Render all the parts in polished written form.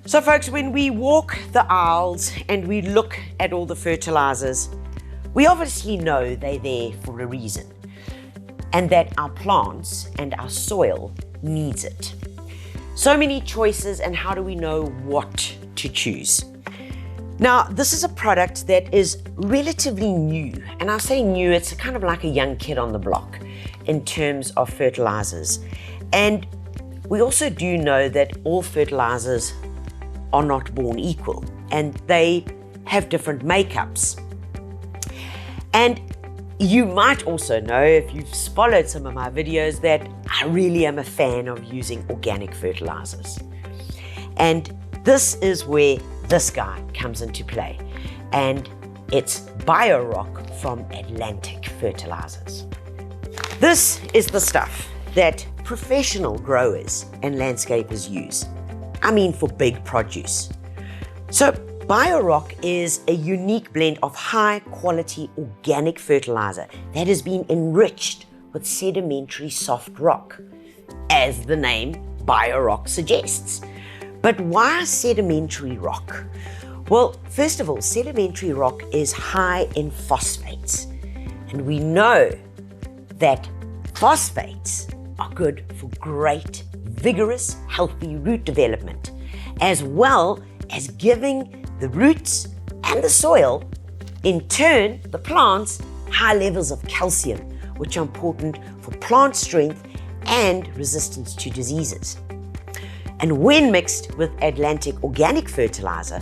So folks, when we walk the aisles and we look at all the fertilizers, we obviously know they're there for a reason, and that our plants and our soil needs it. So many choices, and how do we know what to choose? Now, this is a product that is relatively new, and I say new, it's kind of like a young kid on the block in terms of fertilizers. And we also do know that all fertilizers are not born equal, and they have different makeups. And you might also know, if you've followed some of my videos, that I really am a fan of using organic fertilizers. And this is where this guy comes into play, and it's Biorock from Atlantic Fertilizers. This is the stuff that professional growers and landscapers use. I mean, for big produce. So Biorock is a unique blend of high quality organic fertilizer that has been enriched with sedimentary soft rock, as the name Biorock suggests. But why sedimentary rock? Well, first of all, sedimentary rock is high in phosphates, and we know that phosphates are good for great, vigorous, healthy root development, as well as giving the roots and the soil, in turn, the plants, high levels of calcium, which are important for plant strength and resistance to diseases. And when mixed with Atlantic organic fertilizer,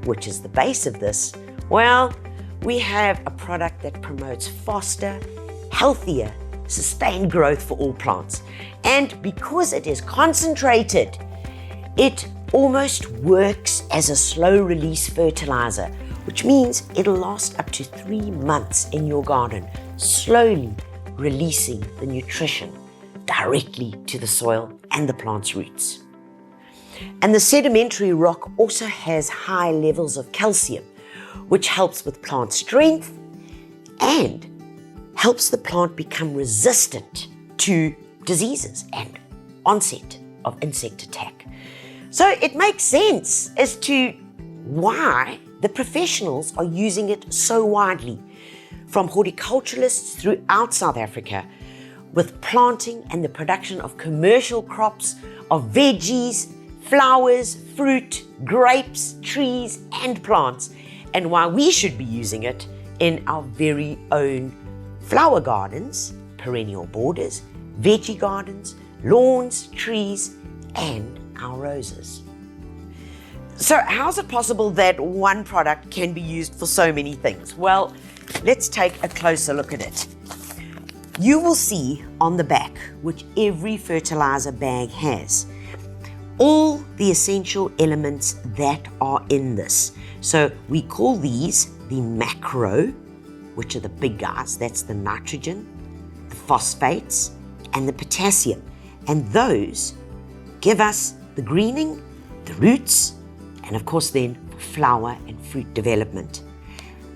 which is the base of this, well, we have a product that promotes faster, healthier, sustained growth for all plants. And because it is concentrated, it almost works as a slow release fertilizer, which means it'll last up to 3 months in your garden, slowly releasing the nutrition directly to the soil and the plant's roots. And the sedimentary rock also has high levels of calcium, which helps with plant strength and helps the plant become resistant to diseases and onset of insect attack. So it makes sense as to why the professionals are using it so widely, from horticulturalists throughout South Africa, with planting and the production of commercial crops of veggies, flowers, fruit, grapes, trees, and plants, and why we should be using it in our very own flower gardens, perennial borders, veggie gardens, lawns, trees, and our roses. So how is it possible that one product can be used for so many things? Well, let's take a closer look at it. You will see on the back, which every fertilizer bag has, all the essential elements that are in this. So we call these the macro, which are the big guys. That's the nitrogen, the phosphates, and the potassium. And those give us the greening, the roots, and of course then flower and fruit development.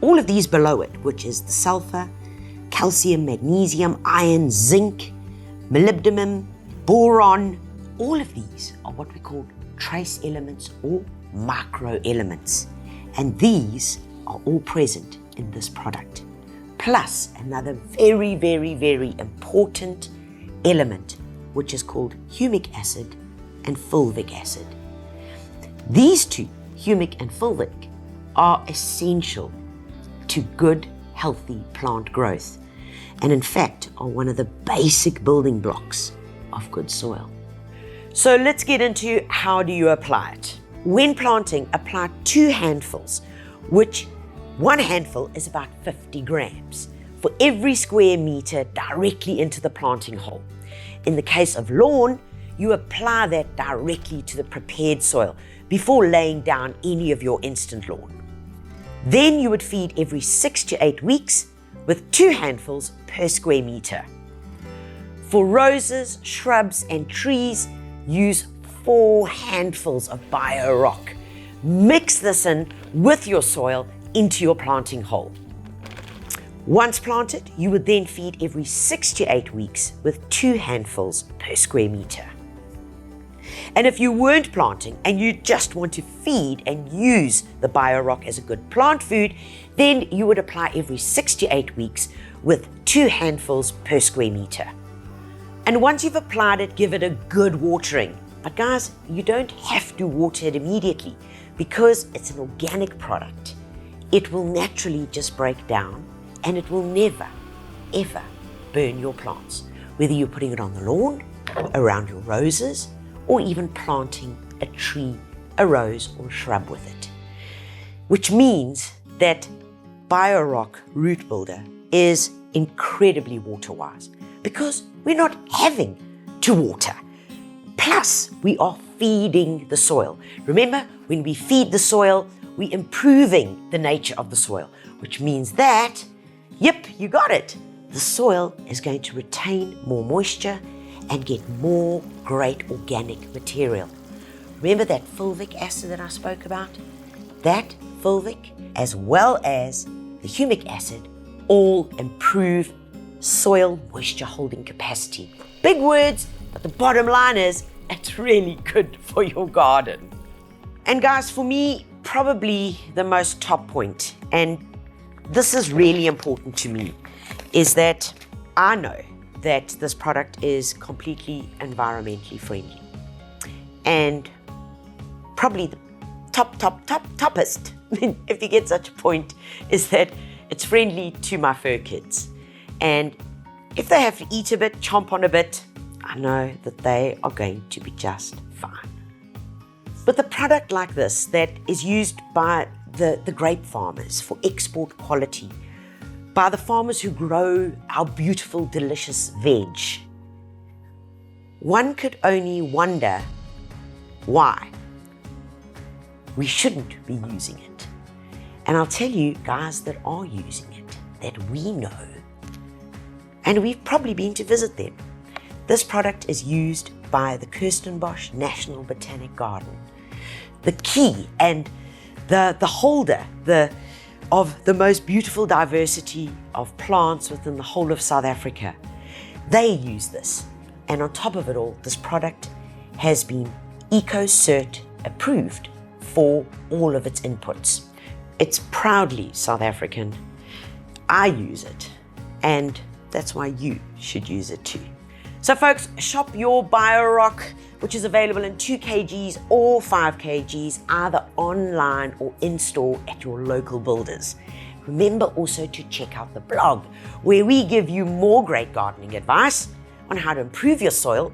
All of these below it, which is the sulfur, calcium, magnesium, iron, zinc, molybdenum, boron, all of these are what we call trace elements or micro elements. And these are all present in this product. Plus another very, very, very important element, which is called humic acid and fulvic acid. These two, humic and fulvic, are essential to good, healthy plant growth, and in fact are one of the basic building blocks of good soil. So let's get into how do you apply it. When planting, apply 2 handfuls, which 1 handful is about 50 grams for every square meter directly into the planting hole. In the case of lawn, you apply that directly to the prepared soil before laying down any of your instant lawn. Then you would feed every 6 to 8 weeks with 2 handfuls per square meter. For roses, shrubs, and trees, use 4 handfuls of Biorock. Mix this in with your soil into your planting hole. Once planted, you would then feed every 6 to 8 weeks with 2 handfuls per square meter. And if you weren't planting and you just want to feed and use the Biorock as a good plant food, then you would apply every 6 to 8 weeks with 2 handfuls per square meter. And once you've applied it, give it a good watering. But guys, you don't have to water it immediately because it's an organic product. It will naturally just break down and it will never, ever burn your plants, whether you're putting it on the lawn, around your roses, or even planting a tree, a rose, or a shrub with it. Which means that Biorock Root Builder is incredibly water-wise because we're not having to water. Plus, we are feeding the soil. Remember, when we feed the soil, we're improving the nature of the soil, which means that, yep, you got it. The soil is going to retain more moisture and get more great organic material. Remember that fulvic acid that I spoke about? That fulvic, as well as the humic acid, all improve soil moisture holding capacity. Big words, but the bottom line is, it's really good for your garden. And guys, for me, probably the most top point, and this is really important to me, is that I know that this product is completely environmentally friendly. And probably the toppest, if you get such a point, is that it's friendly to my fur kids. And if they have to eat a bit, chomp on a bit, I know that they are going to be just fine. With a product like this that is used by the grape farmers for export quality, by the farmers who grow our beautiful, delicious veg, one could only wonder why we shouldn't be using it. And I'll tell you guys that are using it, that we know, and we've probably been to visit them. This product is used by the Kirstenbosch National Botanical Garden. The key and the holder of the most beautiful diversity of plants within the whole of South Africa. They use this. And on top of it all, this product has been EcoCert approved for all of its inputs. It's proudly South African. I use it, and that's why you should use it too. So folks, shop your Biorock, which is available in 2 kgs or 5 kgs, either online or in-store at your local builders. Remember also to check out the blog, where we give you more great gardening advice on how to improve your soil,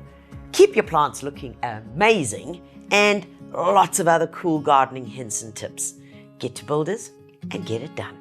keep your plants looking amazing, and lots of other cool gardening hints and tips. Get to Builders and get it done.